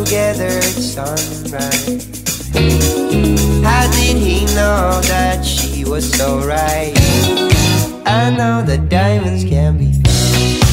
Together at sunrise. How did he know that she was so right? I know that diamonds can be found.